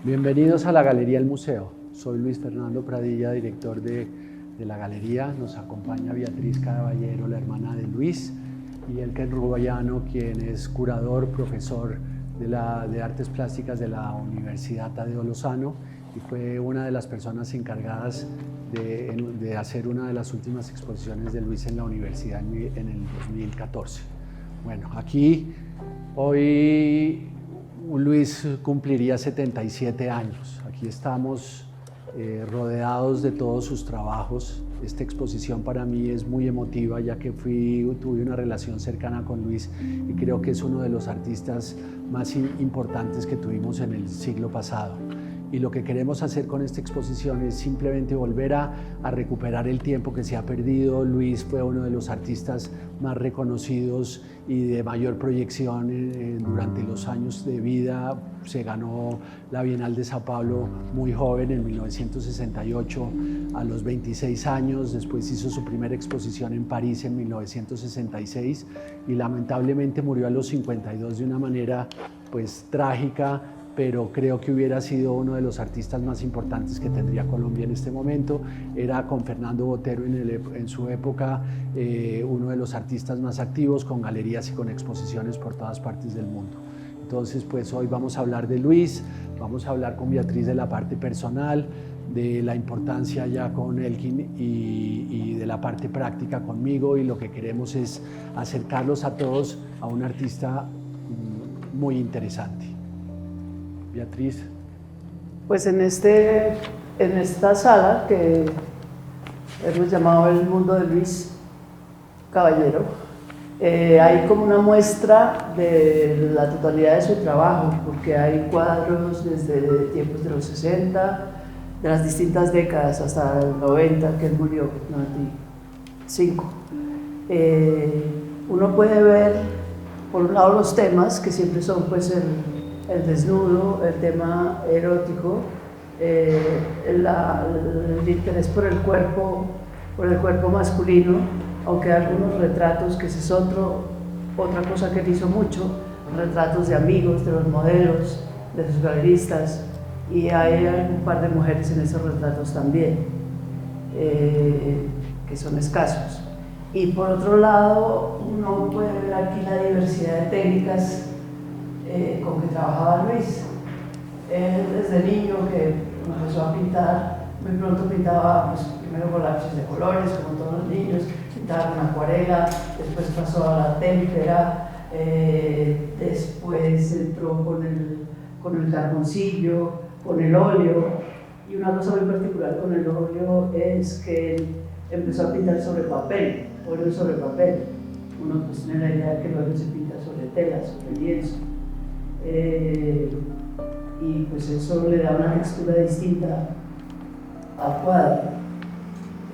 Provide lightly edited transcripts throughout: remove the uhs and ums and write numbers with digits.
Bienvenidos a la Galería El Museo. Soy Luis Fernando Pradilla, director de la Galería. Nos acompaña Beatriz Caballero, la hermana de Luis, y Elken Rubayano, quien es curador, profesor de Artes Plásticas de la Universidad Tadeo Lozano y fue una de las personas encargadas de hacer una de las últimas exposiciones de Luis en la universidad en el 2014. Bueno, aquí hoy Luis cumpliría 77 años. Aquí estamos rodeados de todos sus trabajos. Esta exposición para mí es muy emotiva, ya que tuve una relación cercana con Luis y creo que es uno de los artistas más importantes que tuvimos en el siglo pasado. Y lo que queremos hacer con esta exposición es simplemente volver a recuperar el tiempo que se ha perdido. Luis fue uno de los artistas más reconocidos y de mayor proyección durante los años de vida. Se ganó la Bienal de Sao Paulo muy joven, en 1968, a los 26 años. Después hizo su primera exposición en París en 1966 y lamentablemente murió a los 52 de una manera pues trágica, pero creo que hubiera sido uno de los artistas más importantes que tendría Colombia en este momento. Era con Fernando Botero en su época uno de los artistas más activos, con galerías y con exposiciones por todas partes del mundo. Entonces, pues hoy vamos a hablar de Luis, vamos a hablar con Beatriz de la parte personal, de la importancia ya con Elkin y de la parte práctica conmigo, y lo que queremos es acercarlos a todos a un artista muy interesante. Beatriz. Pues en esta sala que hemos llamado El Mundo de Luis Caballero, hay como una muestra de la totalidad de su trabajo, porque hay cuadros desde tiempos de los 60, de las distintas décadas hasta el 90, que él murió, 95. Uno puede ver, por un lado, los temas, que siempre son pues el desnudo, el tema erótico, el interés por el cuerpo masculino, aunque hay algunos retratos, que esa es otra cosa que él hizo mucho, retratos de amigos, de los modelos, de sus galeristas, y hay un par de mujeres en esos retratos también, que son escasos. Y por otro lado, uno puede ver aquí la diversidad de técnicas con que trabajaba Luis. Él desde niño que empezó a pintar, muy pronto pintaba pues, primero con lápices de colores, como todos los niños, pintaba con acuarela, después pasó a la témpera, después entró con el carboncillo, con el óleo, y una cosa muy particular con el óleo es que él empezó a pintar sobre papel, óleo sobre papel. Uno pues tiene la idea de que el óleo se pinta sobre tela, sobre lienzo. Y pues eso le da una textura distinta al cuadro.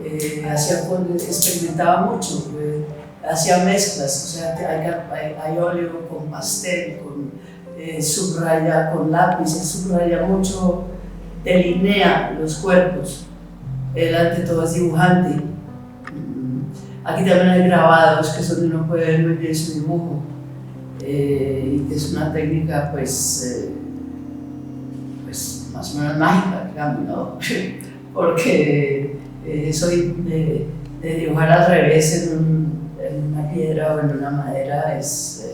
Experimentaba mucho, hacía mezclas, o sea, hay óleo con pastel, subraya con lápiz, él subraya mucho, delinea los cuerpos, él ante todo es dibujante. Aquí también hay grabados, que son donde uno puede ver muy bien su dibujo. Y es una técnica pues más o menos mágica, digamos, ¿no? Porque eso de dibujar al revés en una piedra o en una madera es,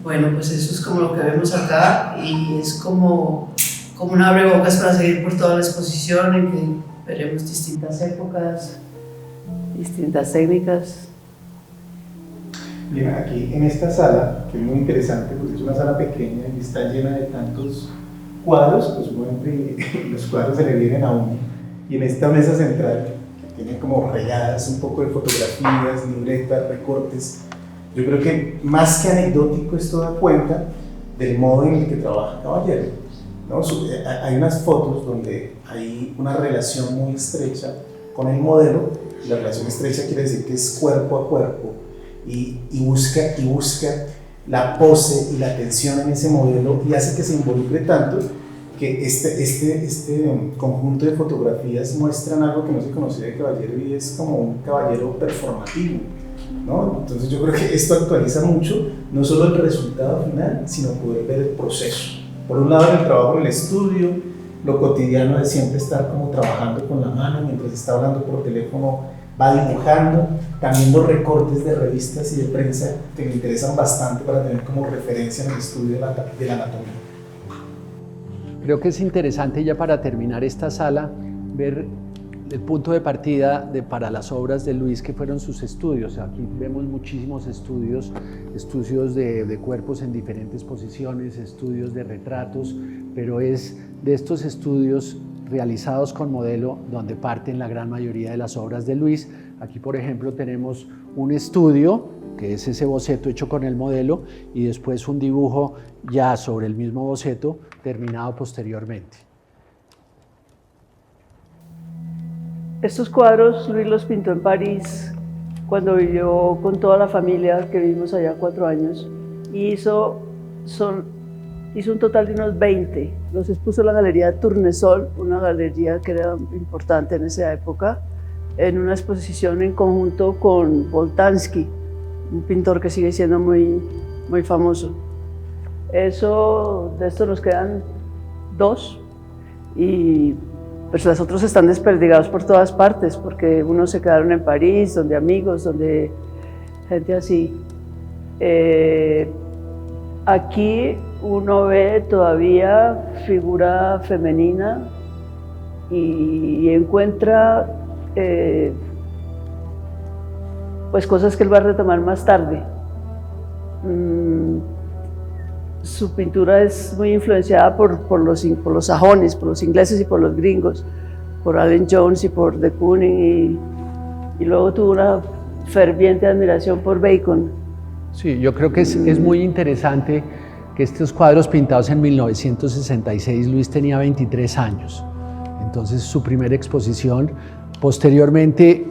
bueno, pues eso es como lo que vemos acá, y es como un abrebocas para seguir por toda la exposición, en que veremos distintas épocas, distintas técnicas. Bien, aquí en esta sala, que es muy interesante porque es una sala pequeña y está llena de tantos cuadros, pues obviamente los cuadros se le vienen a uno. Y en esta mesa central, que tiene como rayadas un poco de fotografías, libretas, recortes, yo creo que más que anecdótico esto da cuenta del modo en el que trabaja Caballero, ¿no? Hay unas fotos donde hay una relación muy estrecha con el modelo. La relación estrecha quiere decir que es cuerpo a cuerpo, y busca la pose y la tensión en ese modelo, y hace que se involucre tanto que este conjunto de fotografías muestran algo que no se conocía de Caballero, y es como un caballero performativo, ¿no? Entonces yo creo que esto actualiza mucho, no solo el resultado final, sino poder ver el proceso. Por un lado, el trabajo en el estudio, lo cotidiano de siempre estar como trabajando con la mano, mientras está hablando por teléfono, va dibujando, también los recortes de revistas y de prensa que me interesan bastante para tener como referencia en el estudio de la anatomía. Creo que es interesante ya para terminar esta sala ver el punto de partida para las obras de Luis, que fueron sus estudios. Aquí vemos muchísimos estudios de cuerpos en diferentes posiciones, estudios de retratos, pero es de estos estudios realizados con modelo donde parten la gran mayoría de las obras de Luis. Aquí, por ejemplo, tenemos un estudio, que es ese boceto hecho con el modelo, y después un dibujo ya sobre el mismo boceto, terminado posteriormente. Estos cuadros Luis los pintó en París cuando vivió con toda la familia, que vivimos allá 4 años, y hizo un total de unos 20. Los expuso en la Galería Tournesol, una galería que era importante en esa época, en una exposición en conjunto con Boltanski, un pintor que sigue siendo muy famoso. De estos nos quedan 2, y pues los otros están desperdigados por todas partes, porque unos se quedaron en París, donde amigos, donde gente así. Aquí uno ve todavía figura femenina y encuentra pues cosas que él va a retomar más tarde. Su pintura es muy influenciada por los sajones, por los ingleses y por los gringos, por Allen Jones y por de Kooning, y luego tuvo una ferviente admiración por Bacon. Sí, yo creo que es muy interesante que estos cuadros pintados en 1966, Luis tenía 23 años, entonces su primera exposición. Posteriormente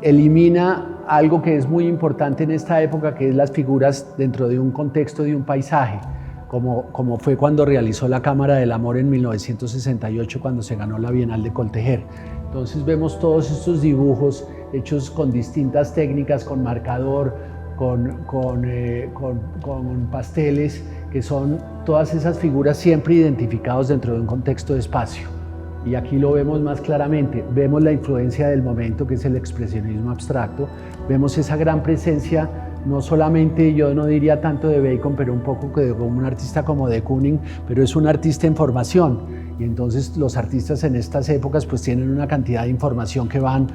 elimina algo que es muy importante en esta época, que es las figuras dentro de un contexto de un paisaje, como fue cuando realizó la Cámara del Amor en 1968, cuando se ganó la Bienal de Coltejer. Entonces vemos todos estos dibujos hechos con distintas técnicas, con marcador, con pasteles, que son todas esas figuras siempre identificadas dentro de un contexto de espacio. Y aquí lo vemos más claramente, vemos la influencia del momento, que es el expresionismo abstracto, vemos esa gran presencia, no solamente, yo no diría tanto de Bacon, pero un poco de un artista como de Kooning, pero es un artista en formación, y entonces los artistas en estas épocas pues tienen una cantidad de información que van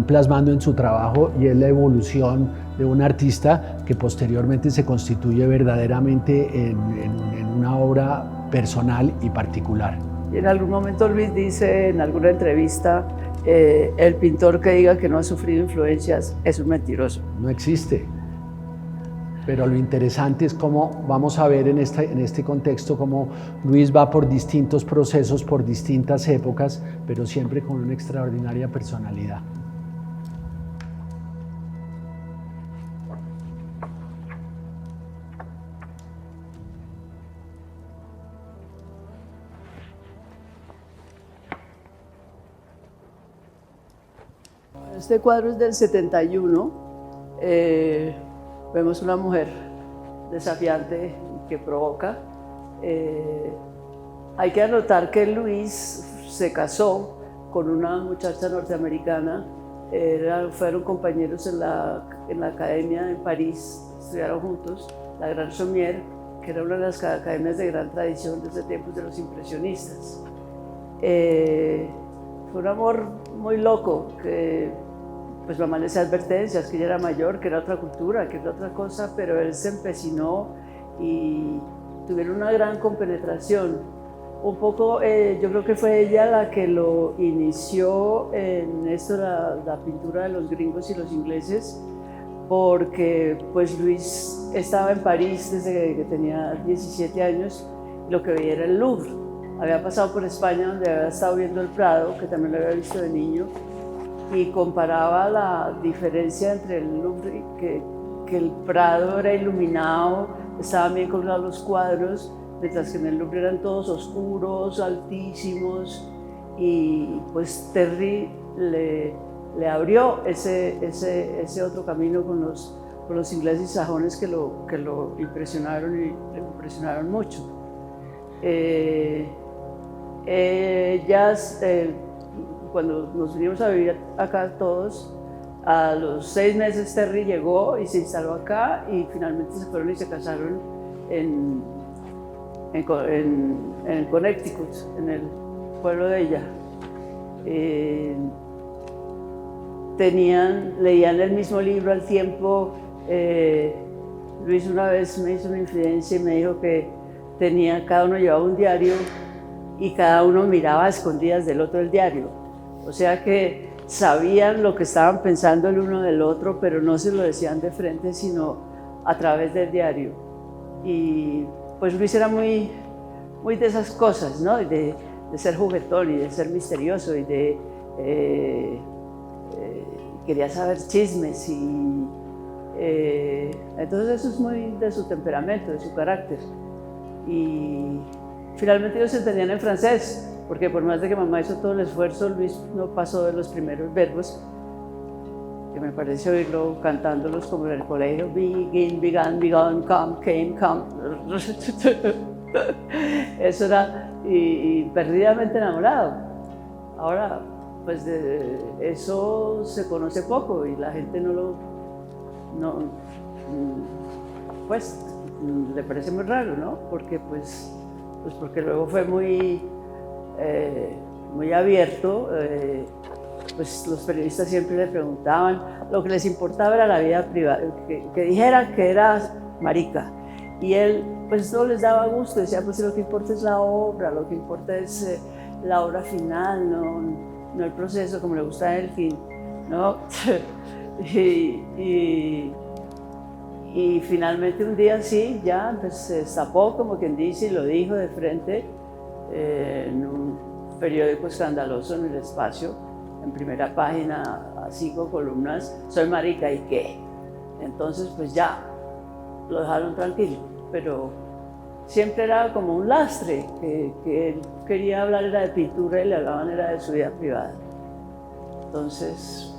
plasmando en su trabajo, y es la evolución de un artista que posteriormente se constituye verdaderamente en una obra personal y particular. Y en algún momento Luis dice en alguna entrevista, el pintor que diga que no ha sufrido influencias es un mentiroso. No existe. Pero lo interesante es cómo vamos a ver en este contexto cómo Luis va por distintos procesos, por distintas épocas, pero siempre con una extraordinaria personalidad. Este cuadro es del 71. Vemos una mujer desafiante que provoca. Hay que anotar que Luis se casó con una muchacha norteamericana. Fueron compañeros en la academia en París, estudiaron juntos, la Gran Sommière, que era una de las academias de gran tradición desde tiempos de los impresionistas. Fue un amor muy loco, que pues mamá le hacía advertencias, que ella era mayor, que era otra cultura, que era otra cosa, pero él se empecinó y tuvieron una gran compenetración. Un poco, yo creo que fue ella la que lo inició en esto, la pintura de los gringos y los ingleses, porque pues Luis estaba en París desde que tenía 17 años, y lo que veía era el Louvre. Había pasado por España, donde había estado viendo el Prado, que también lo había visto de niño, y comparaba la diferencia entre el Louvre, que el Prado era iluminado, estaban bien colgados los cuadros, mientras que en el Louvre eran todos oscuros, altísimos, y pues Terry le abrió ese otro camino con por los ingleses y sajones que lo impresionaron y le impresionaron mucho. Cuando nos vinimos a vivir acá todos, a los 6 meses Terry llegó y se instaló acá y finalmente se fueron y se casaron en Connecticut, en el pueblo de ella. Leían el mismo libro al tiempo. Luis una vez me hizo una infidencia y me dijo que cada uno llevaba un diario y cada uno miraba a escondidas del otro el diario. O sea que sabían lo que estaban pensando el uno del otro, pero no se lo decían de frente, sino a través del diario. Y pues Luis era muy de esas cosas, ¿no? De ser juguetón y de ser misterioso y quería saber chismes y entonces eso es muy de su temperamento, de su carácter. Y finalmente ellos se entendían en francés, porque por más de que mamá hizo todo el esfuerzo, Luis no pasó de los primeros verbos, que me parece oírlo cantándolos como en el colegio: begin, began, begun, come, came, come. Eso era, y perdidamente enamorado. Ahora, pues eso se conoce poco y la gente pues le parece muy raro, ¿no? Porque porque luego fue muy abierto. Pues los periodistas siempre le preguntaban, lo que les importaba era la vida privada, que dijera que era marica. Y él pues no les daba gusto, decía, pues lo que importa es la obra, lo que importa es la obra final, no el proceso, como le gusta a Elkin, ¿no? Y finalmente un día sí, ya pues, se destapó, como quien dice, y lo dijo de frente en un periódico escandaloso en El Espacio, en primera página, a 5 columnas: soy marica, ¿y qué? Entonces pues ya, lo dejaron tranquilo, pero siempre era como un lastre, que él quería hablar era de pintura y le hablaban era de su vida privada. Entonces...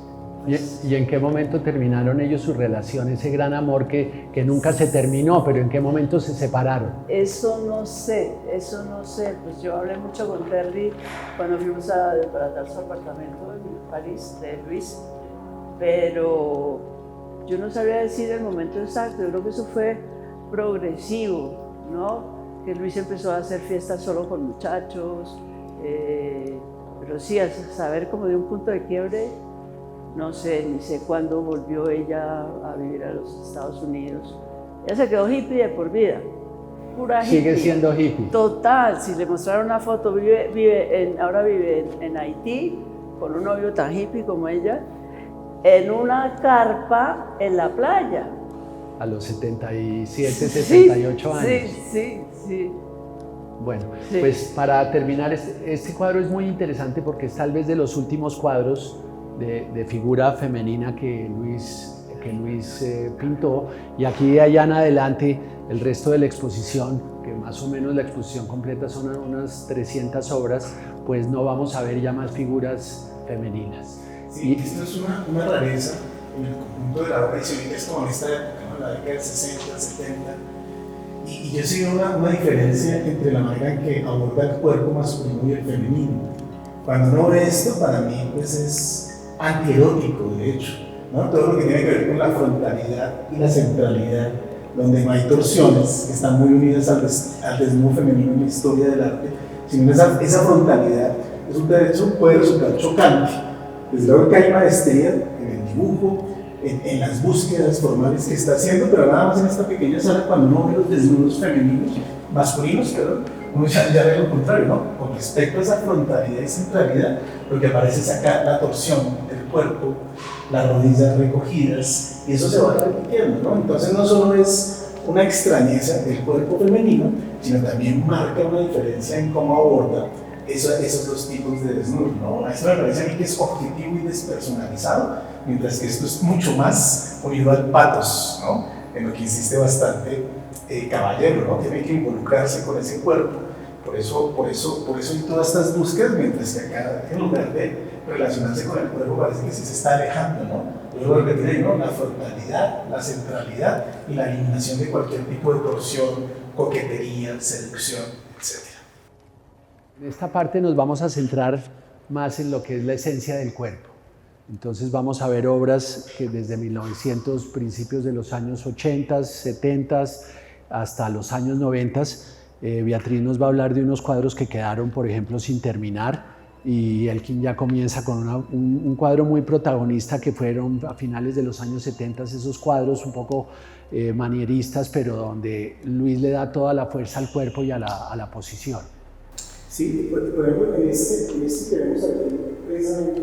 ¿Y en qué momento terminaron ellos su relación, ese gran amor que nunca se terminó, pero en qué momento se separaron? Eso no sé, pues yo hablé mucho con Terry cuando fuimos a desbaratar su apartamento en París, de Luis, pero yo no sabía decir el momento exacto. Yo creo que eso fue progresivo, ¿no? Que Luis empezó a hacer fiestas solo con muchachos, pero sí, a saber como de un punto de quiebre. No sé, ni sé cuándo volvió ella a vivir a los Estados Unidos. Ella se quedó hippie de por vida, pura hippie. Sigue siendo hippie. Total, si le mostraron una foto, ahora vive en Haití, con un novio tan hippie como ella, en una carpa en la playa. A los 77, 78 años. Sí. Bueno, sí. Pues para terminar, este cuadro es muy interesante porque es tal vez de los últimos cuadros de figura femenina que Luis pintó, y aquí de allá en adelante el resto de la exposición, que más o menos la exposición completa son unas 300 obras, pues no vamos a ver ya más figuras femeninas. Sí, esto es una rareza en el conjunto de la obra, y es como en esta época, ¿no? La década del 60, 70, y yo sí veo una diferencia entre la manera en que aborda el cuerpo masculino y el femenino. Cuando uno ve esto, para mí pues es antierótico, de hecho, ¿no? Todo lo que tiene que ver con la frontalidad y la centralidad, donde no hay torsiones que están muy unidas al desnudo femenino en la historia del arte, sino esa frontalidad puede resultar chocante. Desde luego que hay maestría en el dibujo, en las búsquedas formales que está haciendo, pero nada más en esta pequeña sala, cuando uno ve los desnudos masculinos, uno ya ve lo contrario, ¿no? Con respecto a esa frontalidad y centralidad, lo que aparece es acá la torsión del cuerpo, las rodillas recogidas, y eso se va repitiendo, ¿no? Entonces no solo es una extrañeza del cuerpo femenino, sino también marca una diferencia en cómo aborda esos dos tipos de desnudo, ¿no? Esto me parece a mí que es objetivo y despersonalizado, mientras que esto es mucho más unido al pathos, ¿no? En lo que insiste bastante Caballero, ¿no? Tiene que involucrarse con ese cuerpo. Por eso hay todas estas búsquedas, mientras que acá, en lugar de relacionarse con el cuerpo, parece que sí se está alejando, ¿no? Yo lo repetiré, ¿no? La frontalidad, la centralidad y la eliminación de cualquier tipo de torsión, coquetería, seducción, etc. En esta parte nos vamos a centrar más en lo que es la esencia del cuerpo. Entonces vamos a ver obras que desde 1900, principios de los años 80, 70 hasta los años 90. Beatriz nos va a hablar de unos cuadros que quedaron, por ejemplo, sin terminar, y Elkin ya comienza con un cuadro muy protagonista que fueron a finales de los años 70, esos cuadros un poco manieristas, pero donde Luis le da toda la fuerza al cuerpo y a la posición. Sí, por ejemplo, en este que vemos aquí, precisamente,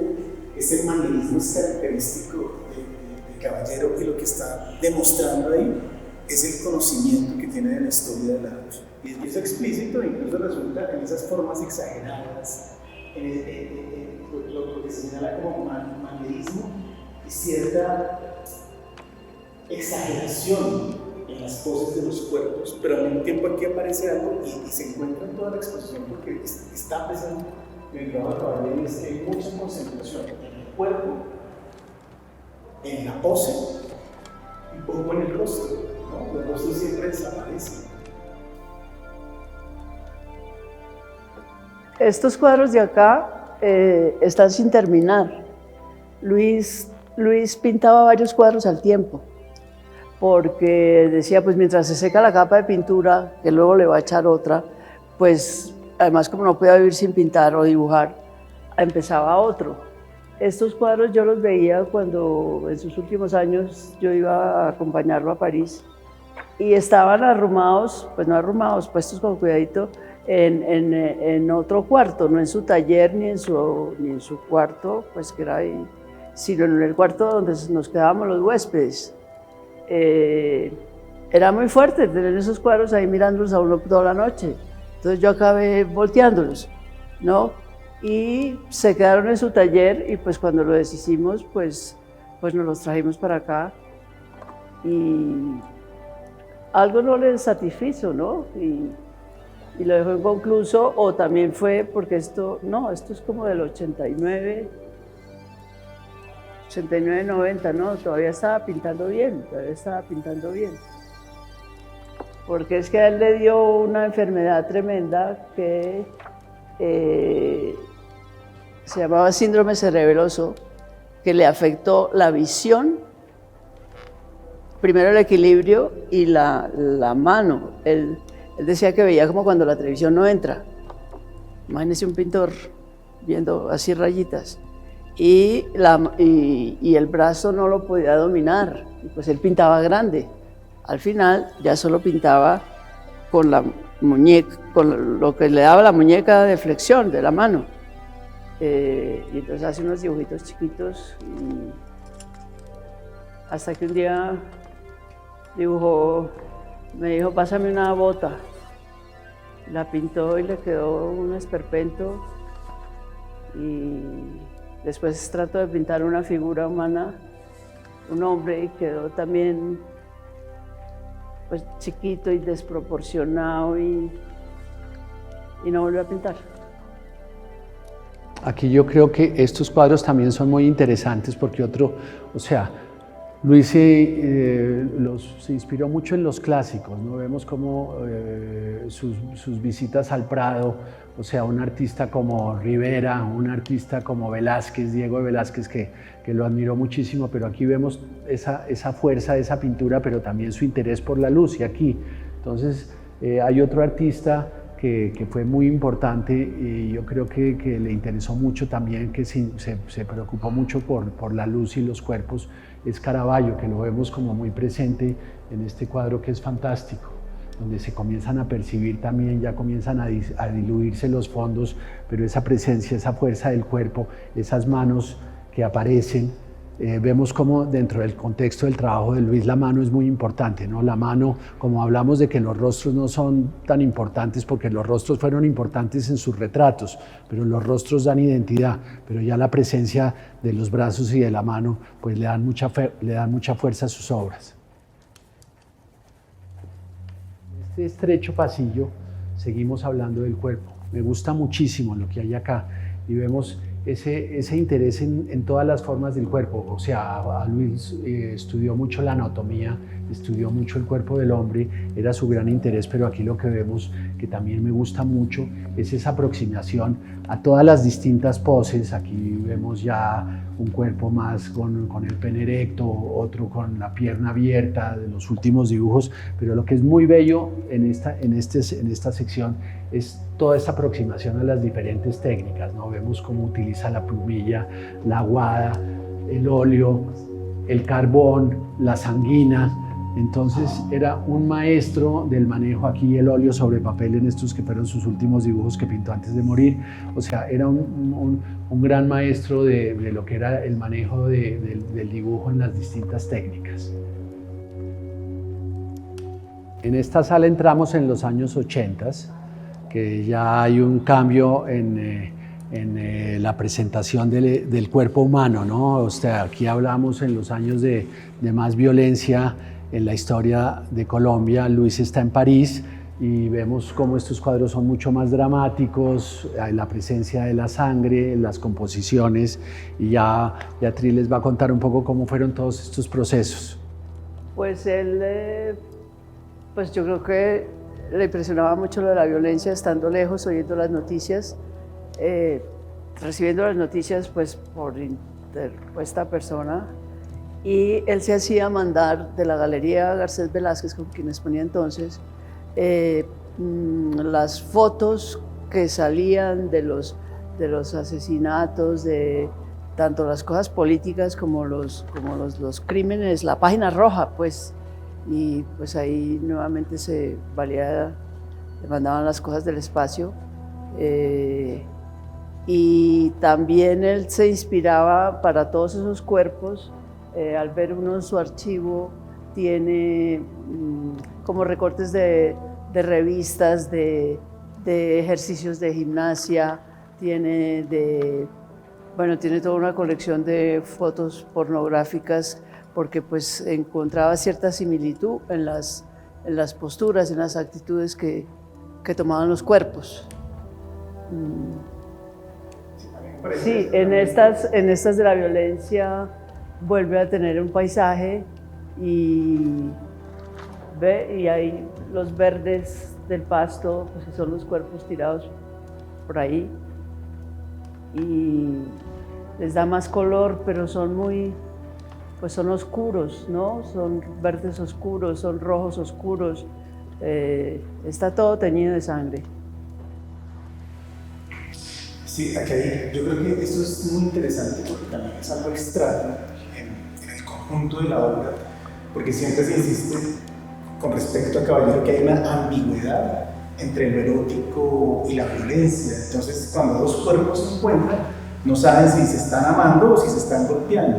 este manierismo es característico de Caballero, y lo que está demostrando ahí es el conocimiento que tiene de la historia del arte. Y es explícito, incluso resulta en esas formas exageradas, lo que se señala como manierismo y cierta exageración en las poses de los cuerpos, pero al mismo tiempo aquí aparece algo y se encuentra en toda la exposición porque está presente en el trabajo de Caballero, y es que hay mucha concentración en el cuerpo, en la pose y poco en el rostro, ¿no? El rostro siempre desaparece. Estos cuadros de acá están sin terminar. Luis pintaba varios cuadros al tiempo, porque decía, pues mientras se seca la capa de pintura, que luego le va a echar otra, pues además como no podía vivir sin pintar o dibujar, empezaba otro. Estos cuadros yo los veía cuando en sus últimos años yo iba a acompañarlo a París, y estaban arrumados, pues no arrumados, puestos con cuidadito, en otro cuarto, no en su taller ni en su cuarto, pues que era ahí, sino en el cuarto donde nos quedábamos los huéspedes. Era muy fuerte tener esos cuadros ahí mirándolos a uno toda la noche, entonces yo acabé volteándolos, ¿no? Y se quedaron en su taller, y pues cuando lo deshicimos, pues nos los trajimos para acá, y algo no les satisfizo, ¿no? Y lo dejó inconcluso, o también fue porque esto es como del 89, 90, ¿no? Todavía estaba pintando bien. Porque es que a él le dio una enfermedad tremenda que se llamaba síndrome cerebeloso, que le afectó la visión, primero el equilibrio y la mano. Él decía que veía como cuando la televisión no entra. Imagínese un pintor viendo así rayitas. Y el brazo no lo podía dominar, y pues él pintaba grande. Al final ya solo pintaba con la muñeca, con lo que le daba la muñeca de flexión de la mano. Y entonces hace unos dibujitos chiquitos, hasta que un día me dijo, pásame una bota. La pintó y le quedó un esperpento, y después trató de pintar una figura humana, un hombre, y quedó también pues chiquito y desproporcionado, y no volvió a pintar. Aquí yo creo que estos cuadros también son muy interesantes porque Luis se inspiró mucho en los clásicos, ¿no? Vemos como sus visitas al Prado, un artista como Rivera, un artista como Velázquez, Diego de Velázquez, que lo admiró muchísimo, pero aquí vemos esa fuerza de esa pintura, pero también su interés por la luz, y aquí. Entonces hay otro artista que fue muy importante, y yo creo que le interesó mucho también, que se preocupó mucho por la luz y los cuerpos, es Caravaggio, que lo vemos como muy presente en este cuadro, que es fantástico, donde se comienzan a percibir también, ya comienzan a diluirse los fondos, pero esa presencia, esa fuerza del cuerpo, esas manos que aparecen. Vemos como dentro del contexto del trabajo de Luis la mano es muy importante, ¿no? La mano, como hablamos de que los rostros no son tan importantes, porque los rostros fueron importantes en sus retratos, pero los rostros dan identidad, pero ya la presencia de los brazos y de la mano pues le dan mucha fuerza a sus obras. En este estrecho pasillo seguimos hablando del cuerpo. Me gusta muchísimo lo que hay acá, y vemos ese interés en todas las formas del cuerpo. O sea, a Luis estudió mucho la anatomía, estudió mucho el cuerpo del hombre, era su gran interés, pero aquí lo que vemos, que también me gusta mucho, es esa aproximación a todas las distintas poses. Aquí vemos ya un cuerpo más con el pene erecto, otro con la pierna abierta, de los últimos dibujos, pero lo que es muy bello en esta sección es toda esta aproximación a las diferentes técnicas, ¿no? Vemos cómo utiliza la plumilla, la aguada, el óleo, el carbón, la sanguina. Entonces era un maestro del manejo. Aquí el óleo sobre papel en estos que fueron sus últimos dibujos que pintó antes de morir. O sea, era un gran maestro de lo que era el manejo del dibujo en las distintas técnicas. En esta sala entramos en los años 80, que ya hay un cambio en la presentación del cuerpo humano, ¿no? O sea, aquí hablamos en los años de más violencia en la historia de Colombia. Luis está en París y vemos cómo estos cuadros son mucho más dramáticos, la presencia de la sangre, las composiciones, y ya Beatriz les va a contar un poco cómo fueron todos estos procesos. Pues él, pues yo creo que le impresionaba mucho lo de la violencia, estando lejos, oyendo las noticias, recibiendo las noticias pues por esta persona, y él se hacía mandar de la Galería Garcés Velázquez, con quien exponía entonces, las fotos que salían de los asesinatos, de tanto las cosas políticas como los crímenes, la página roja, pues, y pues ahí nuevamente se mandaban las cosas del espacio. Y también él se inspiraba para todos esos cuerpos. Al ver uno en su archivo, tiene como recortes de revistas, de ejercicios de gimnasia, tiene toda una colección de fotos pornográficas, porque pues encontraba cierta similitud en las posturas, en las actitudes que tomaban los cuerpos. Sí, en estas de la violencia vuelve a tener un paisaje y hay los verdes del pasto, pues que son los cuerpos tirados por ahí, y les da más color, pero son son oscuros, ¿no? Son verdes oscuros, son rojos oscuros, está todo teñido de sangre. Sí, aquí yo creo que esto es muy interesante porque también es algo extraño en el conjunto de la obra, porque siempre se insiste con respecto a Caballero que hay una ambigüedad entre lo erótico y la violencia. Entonces, cuando dos cuerpos se encuentran, no saben si se están amando o si se están golpeando,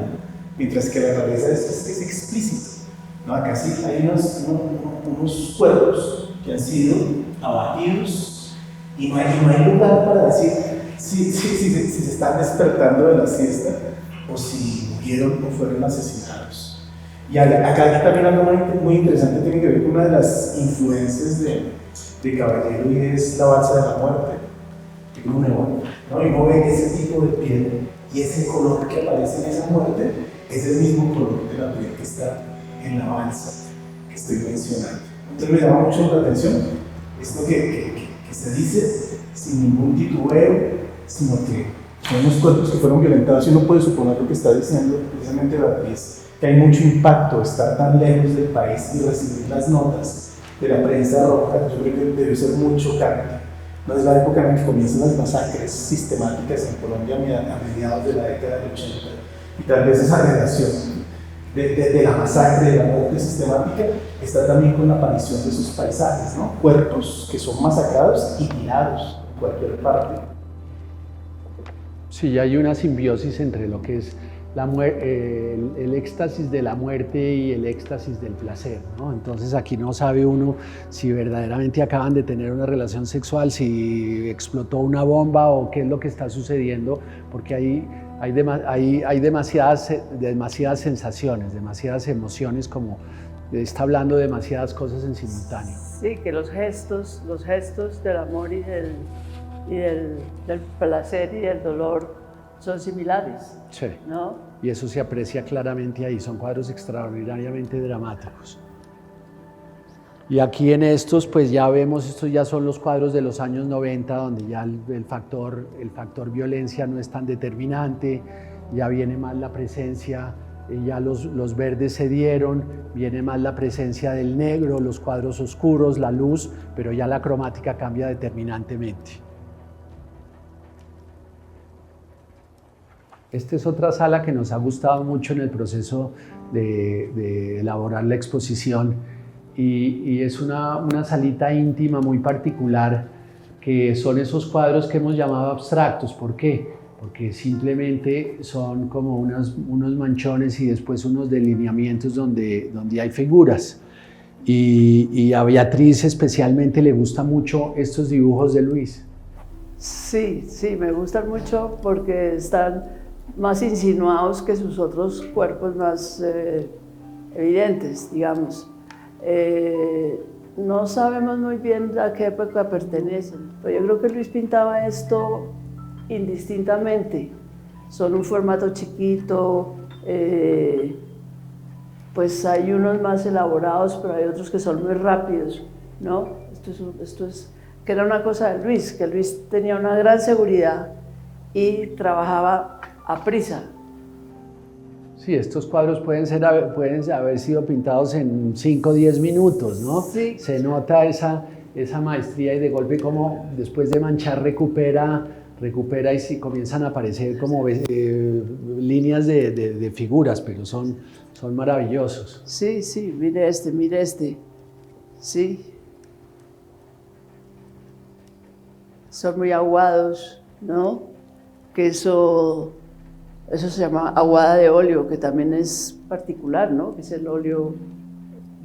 mientras que la realidad es explícito, ¿no? Acá sí hay unos cuerpos que han sido abatidos y no hay lugar para decir si se están despertando de la siesta o si murieron o fueron asesinados. Y acá también algo muy interesante tiene que ver con una de las influencias de Caballero, y es la balsa de la muerte, de Grunewald, ¿no? Y uno ve ese tipo de piel y ese color que aparece en esa muerte es el mismo color de la piel que está en la balsa que estoy mencionando. Entonces me llama mucho la atención esto que se dice sin ningún titubeo, sino que son unos cuerpos que fueron violentados, y uno puede suponer lo que está diciendo precisamente Beatriz, que hay mucho impacto estar tan lejos del país y recibir las notas de la prensa roja. Yo creo que debe ser muy chocante. No es la época en la que comienzan las masacres sistemáticas en Colombia a mediados de la década del 80, y tal vez esa relación de la masacre, de la muerte sistemática, está también con la aparición de esos paisajes, ¿no? Cuerpos que son masacrados y tirados en cualquier parte. Sí, hay una simbiosis entre lo que es el éxtasis de la muerte y el éxtasis del placer, ¿no? Entonces aquí no sabe uno si verdaderamente acaban de tener una relación sexual, si explotó una bomba o qué es lo que está sucediendo, porque hay demasiadas sensaciones, demasiadas emociones, como está hablando de demasiadas cosas en simultáneo. Sí, que los gestos del amor y del placer y del dolor son similares, Sí. ¿no? Y eso se aprecia claramente ahí, son cuadros extraordinariamente dramáticos. Y aquí en estos, pues ya vemos, estos ya son los cuadros de los años 90, donde ya el factor violencia no es tan determinante, ya viene más la presencia, ya los verdes se dieron, viene más la presencia del negro, los cuadros oscuros, la luz, pero ya la cromática cambia determinantemente. Esta es otra sala que nos ha gustado mucho en el proceso de elaborar la exposición y es una salita íntima muy particular, que son esos cuadros que hemos llamado abstractos. ¿Por qué? Porque simplemente son como unos manchones y después unos delineamientos donde hay figuras. Y a Beatriz especialmente le gustan mucho estos dibujos de Luis. Sí, sí, me gustan mucho porque están más insinuados que sus otros cuerpos más evidentes, digamos. No sabemos muy bien a qué época pertenecen, pero yo creo que Luis pintaba esto indistintamente. Son un formato chiquito, pues hay unos más elaborados, pero hay otros que son muy rápidos, ¿no? Esto es que era una cosa de Luis, que Luis tenía una gran seguridad y trabajaba a prisa. Sí, estos cuadros pueden haber sido pintados en 5 o 10 minutos, ¿no? Sí. Se nota esa maestría y de golpe como después de manchar recupera y sí, comienzan a aparecer como líneas de figuras, pero son maravillosos. Sí, sí, mire este, sí. Son muy aguados, ¿no? Que eso se llama aguada de óleo, que también es particular, ¿no? Que es el óleo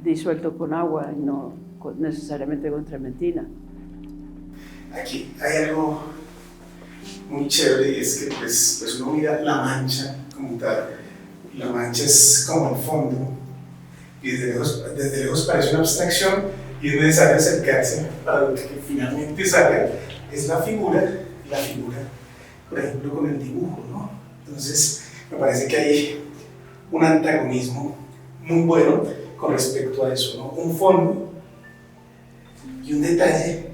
disuelto con agua y no necesariamente con trementina. Aquí hay algo muy chévere y es que pues uno mira la mancha como tal. La mancha es como el fondo y desde lejos parece una abstracción y es necesario acercarse para lo que finalmente salga es la figura, por ejemplo, con el dibujo, ¿no? Entonces, me parece que hay un antagonismo muy bueno con respecto a eso, ¿no? Un fondo y un detalle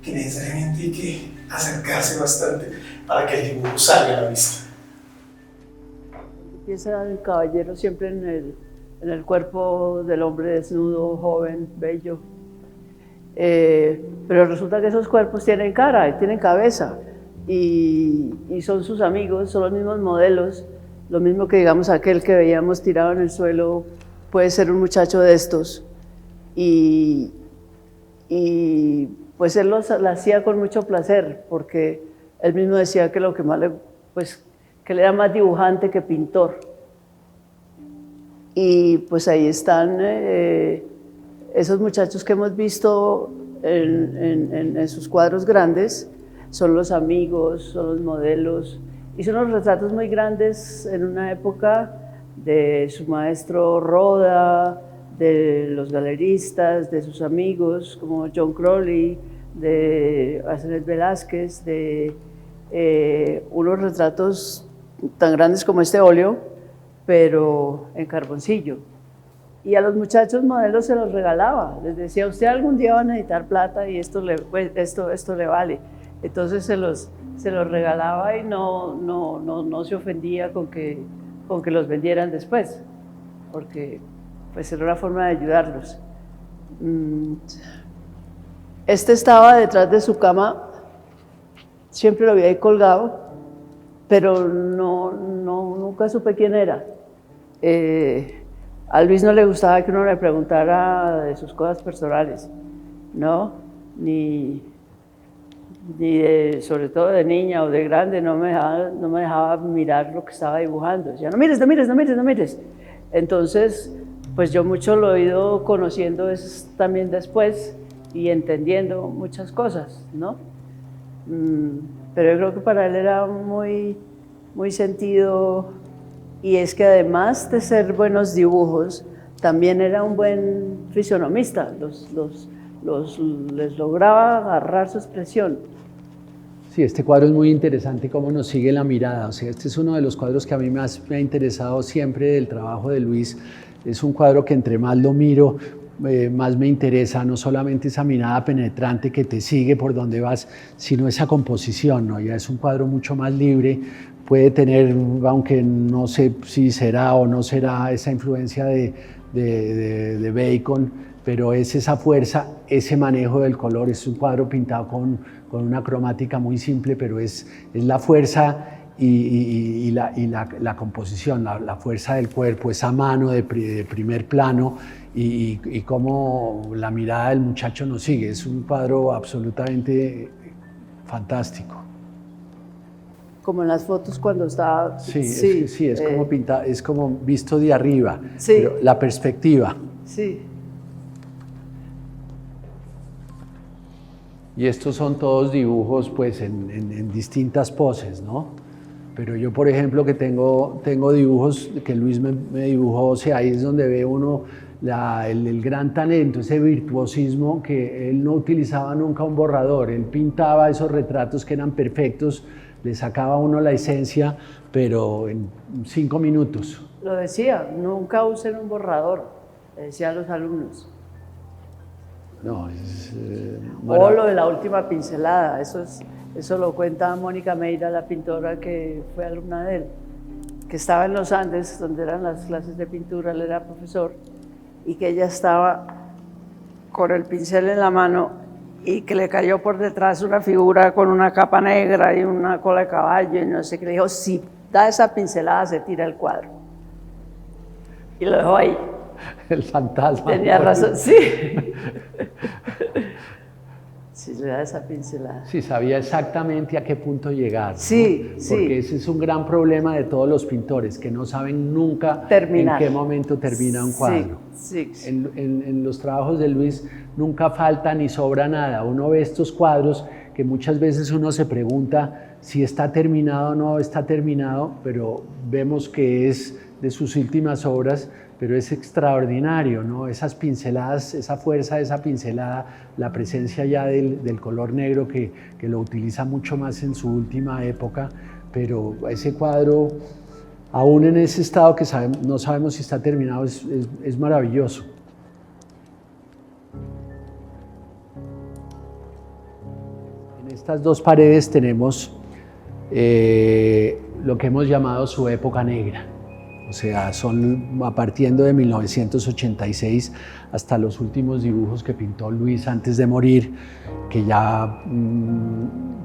que necesariamente hay que acercarse bastante para que el dibujo salga a la vista. Empieza el caballero siempre en el cuerpo del hombre desnudo, joven, bello. Pero resulta que esos cuerpos tienen cara y tienen cabeza y son sus amigos, son los mismos modelos, lo mismo que digamos aquel que veíamos tirado en el suelo puede ser un muchacho de estos y pues él lo hacía con mucho placer porque él mismo decía que lo que más que él era más dibujante que pintor y pues ahí están esos muchachos que hemos visto en sus cuadros grandes, son los amigos, son los modelos, y son los retratos muy grandes en una época de su maestro Roda, de los galeristas, de sus amigos como John Crowley, de Asenet Velázquez, de unos retratos tan grandes como este óleo, pero en carboncillo. Y a los muchachos modelos se los regalaba, les decía, usted algún día va a necesitar plata y esto le vale. Entonces se los regalaba y no se ofendía con que los vendieran después, porque pues era una forma de ayudarlos. Este estaba detrás de su cama, siempre lo había ahí colgado, pero nunca supe quién era. A Luis no le gustaba que uno le preguntara de sus cosas personales, ¿no? Sobre todo de niña o de grande, no me dejaba mirar lo que estaba dibujando. Decía, no mires. Entonces, pues yo mucho lo he ido conociendo también después y entendiendo muchas cosas, ¿no? Pero yo creo que para él era muy, muy sentido. Y es que además de ser buenos dibujos, también era un buen fisionomista, les lograba agarrar su expresión. Sí, este cuadro es muy interesante cómo nos sigue la mirada. O sea, este es uno de los cuadros que a mí más me ha interesado siempre del trabajo de Luis. Es un cuadro que entre más lo miro, más me interesa, no solamente esa mirada penetrante que te sigue por donde vas, sino esa composición, ¿no? Ya es un cuadro mucho más libre, puede tener, aunque no sé si será o no será esa influencia de Bacon, pero es esa fuerza, ese manejo del color. Es un cuadro pintado con una cromática muy simple, pero es la fuerza y la composición, la fuerza del cuerpo, esa mano de primer plano y cómo la mirada del muchacho nos sigue. Es un cuadro absolutamente fantástico. Como en las fotos cuando está... Sí, es como pintado, es como visto de arriba, sí. Pero la perspectiva. Sí. Y estos son todos dibujos pues en distintas poses, ¿no? Pero yo, por ejemplo, que tengo dibujos que Luis me dibujó, o sea, ahí es donde ve uno el gran talento, ese virtuosismo, que él no utilizaba nunca un borrador. Él pintaba esos retratos que eran perfectos, le sacaba a uno la esencia, pero en 5 minutos. Lo decía, nunca usen un borrador, le decía a los alumnos. No, es o lo de la última pincelada, eso lo cuenta Mónica Meira, la pintora que fue alumna de él, que estaba en los Andes, donde eran las clases de pintura, él era profesor, y que ella estaba con el pincel en la mano y que le cayó por detrás una figura con una capa negra y una cola de caballo y no sé qué. Le dijo, si da esa pincelada se tira el cuadro. Y lo dejó ahí. El fantasma. Tenía razón, sí. Sí, le da esa pincelada. Sí, sabía exactamente a qué punto llegar. Sí, ¿no? sí. Porque ese es un gran problema de todos los pintores, que no saben nunca terminar. En qué momento termina un cuadro. Sí, sí. En los trabajos de Luis nunca falta ni sobra nada. Uno ve estos cuadros que muchas veces uno se pregunta si está terminado o no está terminado, pero vemos que es de sus últimas obras, pero es extraordinario, ¿no? Esas pinceladas, esa fuerza de esa pincelada, la presencia ya del color negro que lo utiliza mucho más en su última época, pero ese cuadro, aún en ese estado que no sabemos si está terminado, es maravilloso. En estas dos paredes tenemos lo que hemos llamado su época negra. O sea, son partiendo de 1986 hasta los últimos dibujos que pintó Luis antes de morir, que ya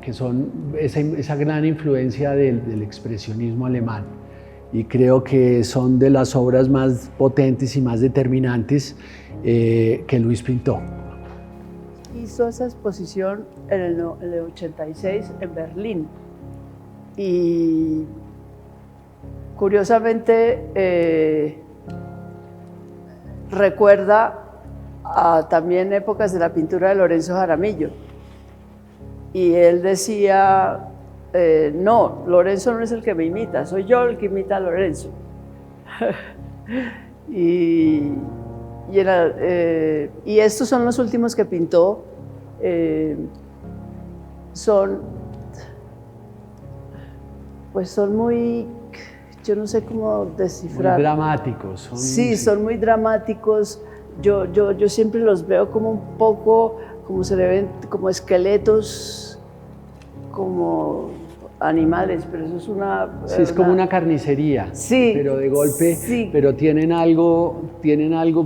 que son esa gran influencia del expresionismo alemán. Y creo que son de las obras más potentes y más determinantes que Luis pintó. Hizo esa exposición en el 86 en Berlín. Y curiosamente recuerda también épocas de la pintura de Lorenzo Jaramillo. Y él decía, no, Lorenzo no es el que me imita, soy yo el que imita a Lorenzo. y estos son los últimos que pintó. Son muy, yo no sé cómo descifrar. Muy dramáticos. Son muy dramáticos. Yo siempre los veo como un poco, como se le ven, como esqueletos, como animales, pero eso es una... Sí, es como una carnicería, sí, pero de golpe, sí. Pero tienen algo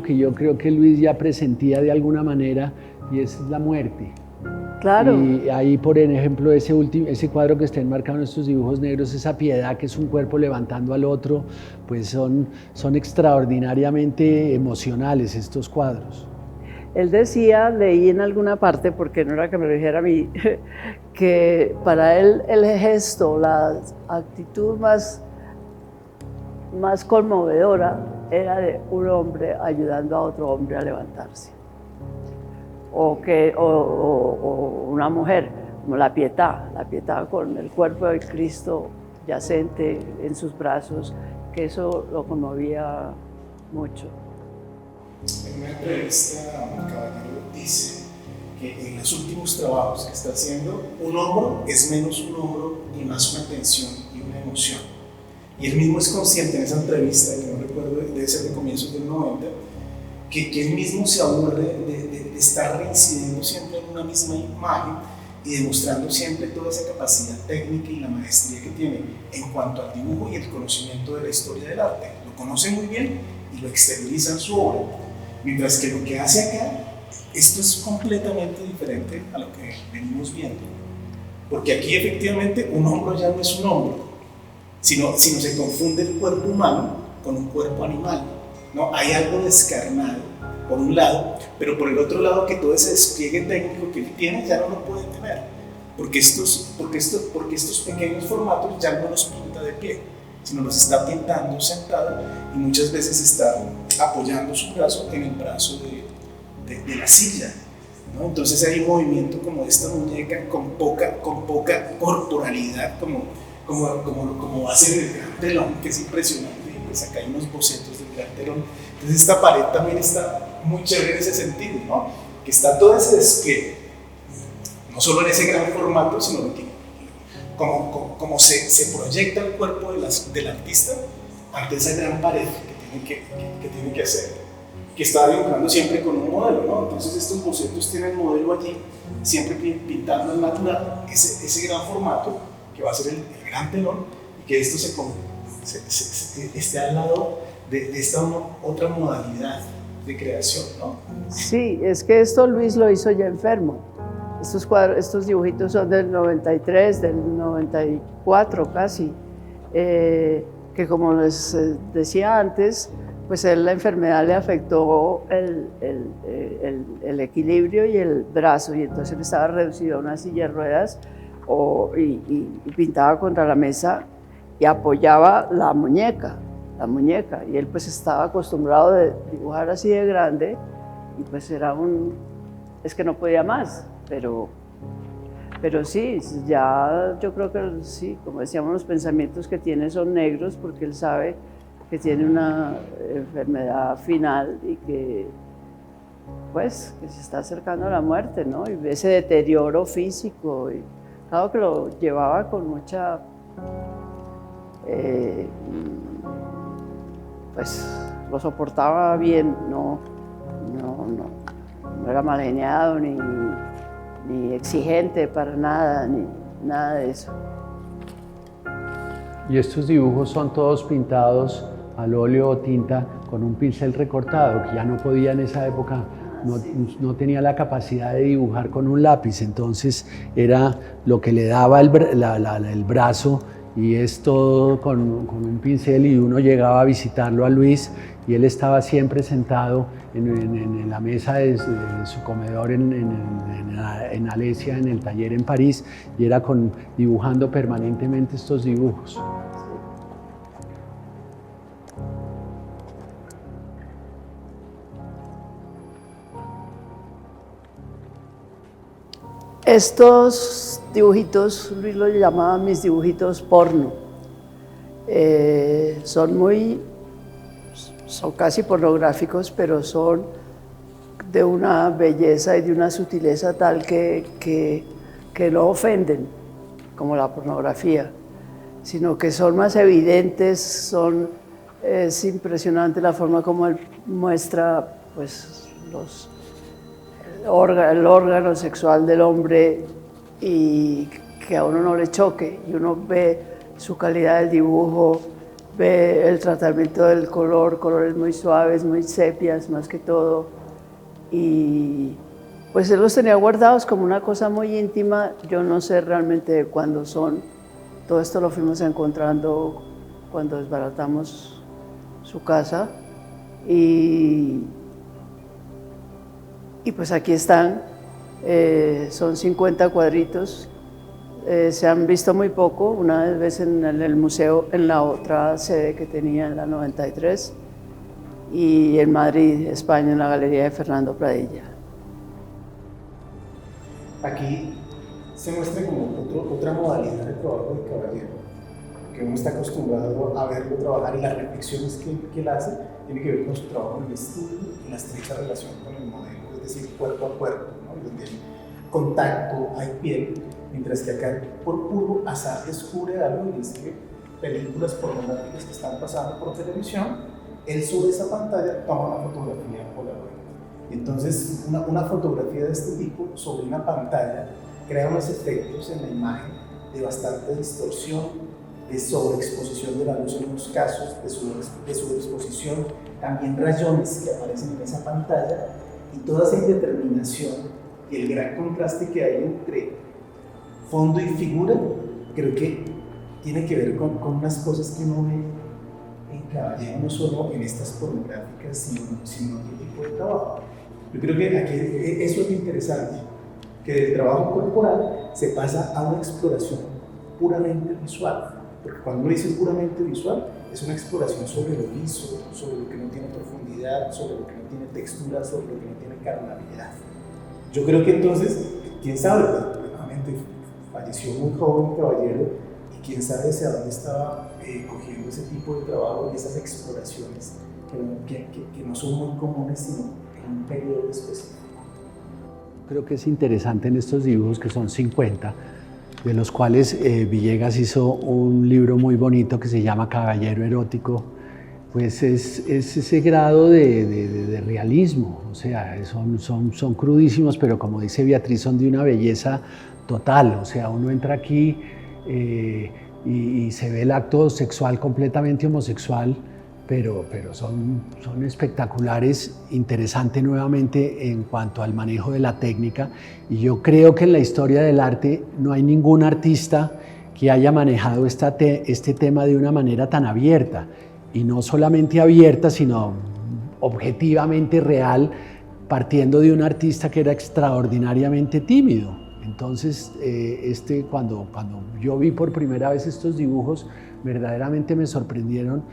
que yo creo que Luis ya presentía de alguna manera, y es la muerte. Claro. Y ahí, por ejemplo, ese cuadro que está enmarcado en estos dibujos negros, esa piedad que es un cuerpo levantando al otro, pues son extraordinariamente emocionales estos cuadros. Él decía, leí en alguna parte, porque no era que me lo dijera a mí, que para él el gesto, la actitud más conmovedora era de un hombre ayudando a otro hombre a levantarse. O una mujer, como la Pietà con el cuerpo de Cristo yacente en sus brazos, que eso lo conmovía mucho. En una entrevista, Caballero dice que en los últimos trabajos que está haciendo, un hombro es menos un hombro y más una tensión y una emoción. Y él mismo es consciente en esa entrevista, que no recuerdo, debe ser de comienzos del 90, que él mismo se aburre de estar reincidiendo siempre en una misma imagen y demostrando siempre toda esa capacidad técnica y la maestría que tiene en cuanto al dibujo y el conocimiento de la historia del arte. Lo conoce muy bien y lo exterioriza en su obra. Mientras que lo que hace acá, esto es completamente diferente a lo que venimos viendo. Porque aquí efectivamente un hombro ya no es un hombro, sino se confunde el cuerpo humano con un cuerpo animal, ¿no? Hay algo descarnado por un lado, pero por el otro lado que todo ese despliegue técnico que él tiene ya no lo puede tener, porque estos pequeños formatos ya no los pinta de pie, sino los está pintando sentado y muchas veces está apoyando su brazo en el brazo de la silla, ¿no? Entonces hay un movimiento como de esta muñeca con poca corporalidad, como va a ser el gran telón, que es impresionante. Y pues acá hay unos bocetos del gran telón. Entonces esta pared también está muy chévere en ese sentido, ¿no? Que está todo ese despliegue, no solo en ese gran formato, sino que como se proyecta el cuerpo del artista ante esa gran pared que tiene que hacer, que está dibujando siempre con un modelo, ¿no? Entonces estos bocetos tienen el modelo allí, siempre pintando en natural ese gran formato que va a ser el gran telón, y que esto esté al lado de esta otra modalidad de creación, ¿no? Sí, es que esto Luis lo hizo ya enfermo. Estos dibujitos son del 93, del 94 casi, que como les decía antes, pues a él la enfermedad le afectó el equilibrio y el brazo, y entonces él estaba reducido a una silla de ruedas y pintaba contra la mesa y apoyaba la muñeca, y él pues estaba acostumbrado a dibujar así de grande, y pues es que no podía más, pero sí, ya yo creo que sí, como decíamos, los pensamientos que tiene son negros, porque él sabe que tiene una enfermedad final y que pues que se está acercando a la muerte, ¿no? Y ese deterioro físico, y claro que lo llevaba con mucha pues lo soportaba bien, no era mal geniado ni exigente para nada, ni nada de eso. Y estos dibujos son todos pintados al óleo o tinta con un pincel recortado, que ya no podía en esa época, no tenía la capacidad de dibujar con un lápiz, entonces era lo que le daba el brazo, y es todo con un pincel, y uno llegaba a visitarlo a Luis y él estaba siempre sentado en la mesa de su comedor en Alesia, en el taller en París, y era dibujando permanentemente estos dibujos. Estos dibujitos, Luis los llamaba mis dibujitos porno. Son casi pornográficos, pero son de una belleza y de una sutileza tal que no ofenden, como la pornografía, sino que son más evidentes. Es impresionante la forma como él muestra pues, el órgano sexual del hombre, y que a uno no le choque, y uno ve su calidad del dibujo, ve el tratamiento del colores muy suaves, muy sepias más que todo, y pues él los tenía guardados como una cosa muy íntima. Yo no sé realmente de cuándo son, todo esto lo fuimos encontrando cuando desbaratamos su casa, y pues aquí están, son 50 cuadritos, se han visto muy poco, una vez en el museo, en la otra sede que tenía en la 93, y en Madrid, España, en la Galería de Fernando Pradilla. Aquí se muestra como otra modalidad de trabajo de Caballero, que uno está acostumbrado a verlo trabajar, y las reflexiones que él hace tiene que ver con su trabajo en el estudio y la estrecha relación con el modelo, es decir, cuerpo a cuerpo, ¿no? ¿no? Donde hay contacto, hay piel, mientras que acá por puro azar descubre algo y es que películas pornográficas que están pasando por televisión, él sobre esa pantalla toma una fotografía Polaroid. Entonces, una fotografía de este tipo sobre una pantalla crea unos efectos en la imagen de bastante distorsión, de sobreexposición de la luz en unos casos, de sobreexposición, también rayones que aparecen en esa pantalla, y toda esa indeterminación y el gran contraste que hay entre fondo y figura, creo que tiene que ver con unas cosas que uno ve en Caballero, no solo en estas pornográficas, sino en otro tipo de trabajo. Yo creo que aquí eso es lo interesante, que del trabajo corporal se pasa a una exploración puramente visual. Porque cuando uno dice puramente visual, es una exploración sobre lo liso, sobre lo que no tiene profundidad, sobre lo que no tiene textura, sobre lo que no tiene carnalidad. Yo creo que entonces, quién sabe, realmente falleció muy joven Caballero, y quién sabe hacia dónde estaba cogiendo ese tipo de trabajo y esas exploraciones que no son muy comunes, sino en un periodo específico. Creo que es interesante en estos dibujos, que son 50, de los cuales Villegas hizo un libro muy bonito que se llama Caballero Erótico. Pues es ese grado de realismo, o sea, son crudísimos, pero como dice Beatriz, son de una belleza total. O sea, uno entra aquí y se ve el acto sexual completamente homosexual, pero son espectaculares, interesante nuevamente en cuanto al manejo de la técnica. Y yo creo que en la historia del arte no hay ningún artista que haya manejado este tema de una manera tan abierta, y no solamente abierta, sino objetivamente real, partiendo de un artista que era extraordinariamente tímido. Entonces, cuando yo vi por primera vez estos dibujos, verdaderamente me sorprendieron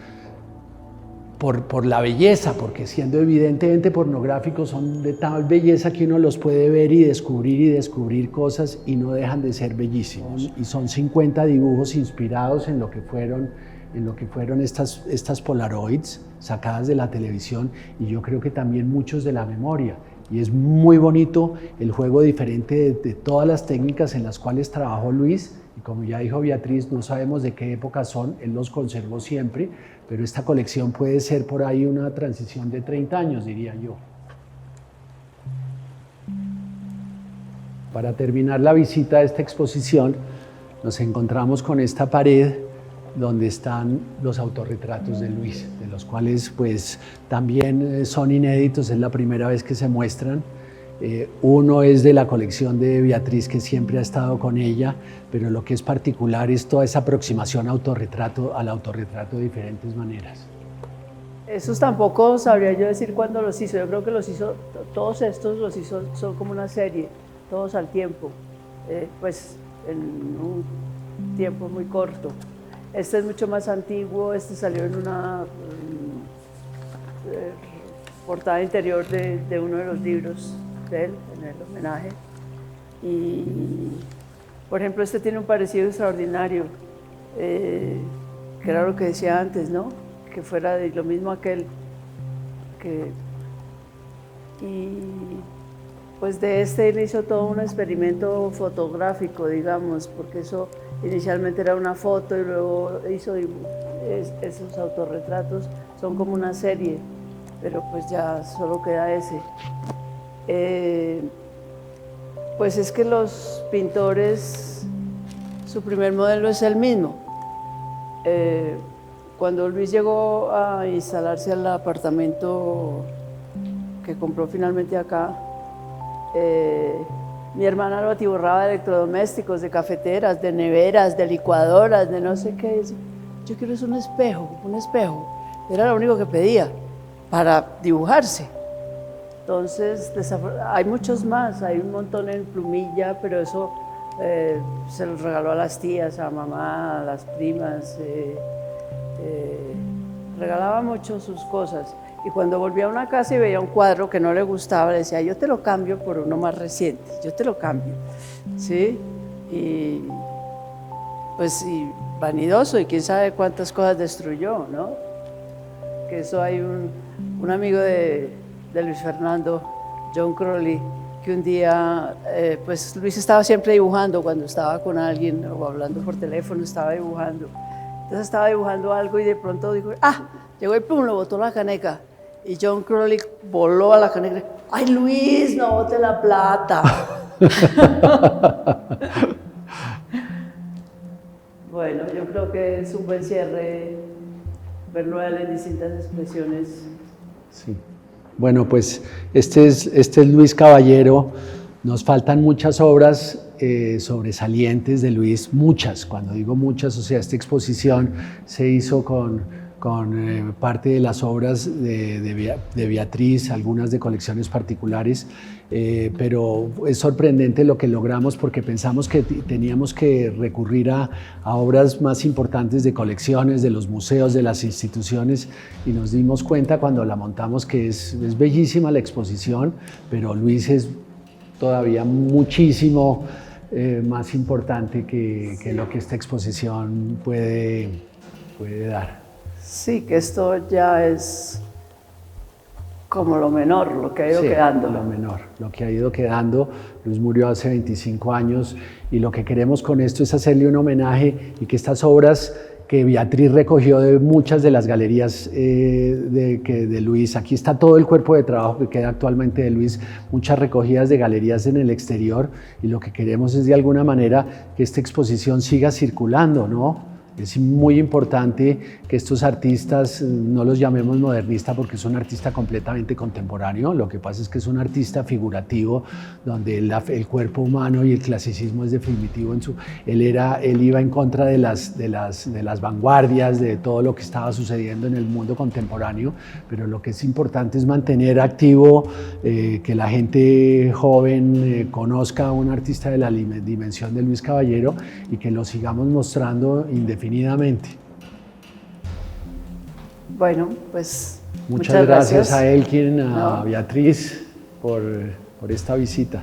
por la belleza, porque siendo evidentemente pornográficos, son de tal belleza que uno los puede ver y descubrir cosas, y no dejan de ser bellísimos. Y son 50 dibujos inspirados en lo que fueron estas Polaroids sacadas de la televisión, y yo creo que también muchos de la memoria. Y es muy bonito el juego diferente de todas las técnicas en las cuales trabajó Luis, y como ya dijo Beatriz, no sabemos de qué época son, él los conservó siempre, pero esta colección puede ser por ahí una transición de 30 años, diría yo. Para terminar la visita a esta exposición, nos encontramos con esta pared donde están los autorretratos de Luis, de los cuales pues también son inéditos, es la primera vez que se muestran. Uno es de la colección de Beatriz, que siempre ha estado con ella, pero lo que es particular es toda esa aproximación al autorretrato de diferentes maneras. Esos tampoco sabría yo decir cuándo los hizo. Yo creo que los hizo, todos estos los hizo, son como una serie, todos al tiempo, pues en un tiempo muy corto. Este es mucho más antiguo, este salió en una portada interior de uno de los libros de él, en el homenaje. Y, por ejemplo, este tiene un parecido extraordinario, que era lo que decía antes, ¿no? Que fuera de lo mismo aquel. Y pues de este él hizo todo un experimento fotográfico, digamos, porque eso inicialmente era una foto y luego hizo esos autorretratos, son como una serie, pero pues ya solo queda ese. Pues es que los pintores, su primer modelo es el mismo. Cuando Luis llegó a instalarse al apartamento que compró finalmente acá, mi hermana lo atiborraba de electrodomésticos, de cafeteras, de neveras, de licuadoras, de no sé qué. Yo quiero es un espejo. Era lo único que pedía para dibujarse. Entonces, hay muchos más, hay un montón en plumilla, pero eso se los regaló a las tías, a mamá, a las primas. Regalaba mucho sus cosas. Y cuando volvía a una casa y veía un cuadro que no le gustaba, le decía, yo te lo cambio por uno más reciente, yo te lo cambio, ¿sí? Y pues y vanidoso, y quién sabe cuántas cosas destruyó, ¿no? Que eso hay un amigo de Luis Fernando, John Crowley, que un día, pues Luis estaba siempre dibujando cuando estaba con alguien o hablando por teléfono, estaba dibujando. Entonces estaba dibujando algo y de pronto dijo, llegó y pum, lo botó la caneca. Y John Crowley voló a la caneca. ¡Ay, Luis, no bote la plata! Bueno, yo creo que es un buen cierre verlo a él en distintas expresiones. Sí. Bueno, pues este es Luis Caballero. Nos faltan muchas obras sobresalientes de Luis, muchas. Cuando digo muchas, o sea, esta exposición se hizo con parte de las obras de Beatriz, algunas de colecciones particulares, pero es sorprendente lo que logramos porque pensamos que teníamos que recurrir a obras más importantes de colecciones, de los museos, de las instituciones, y nos dimos cuenta cuando la montamos que es bellísima la exposición, pero Luis es todavía muchísimo más importante que lo que esta exposición puede dar. Sí, que esto ya es como lo menor, lo que ha ido quedando. Lo menor, lo que ha ido quedando. Luis murió hace 25 años y lo que queremos con esto es hacerle un homenaje y que estas obras que Beatriz recogió de muchas de las galerías de Luis, aquí está todo el cuerpo de trabajo que queda actualmente de Luis, muchas recogidas de galerías en el exterior, y lo que queremos es de alguna manera que esta exposición siga circulando, ¿no? Es muy importante que estos artistas, no los llamemos modernistas porque es un artista completamente contemporáneo, lo que pasa es que es un artista figurativo donde el cuerpo humano y el clasicismo es definitivo en su... Él iba en contra de las vanguardias, de todo lo que estaba sucediendo en el mundo contemporáneo, pero lo que es importante es mantener activo, que la gente joven conozca a un artista de la dimensión de Luis Caballero y que lo sigamos mostrando indefinidamente. Bueno, pues muchas gracias a Elkin, a Beatriz por esta visita.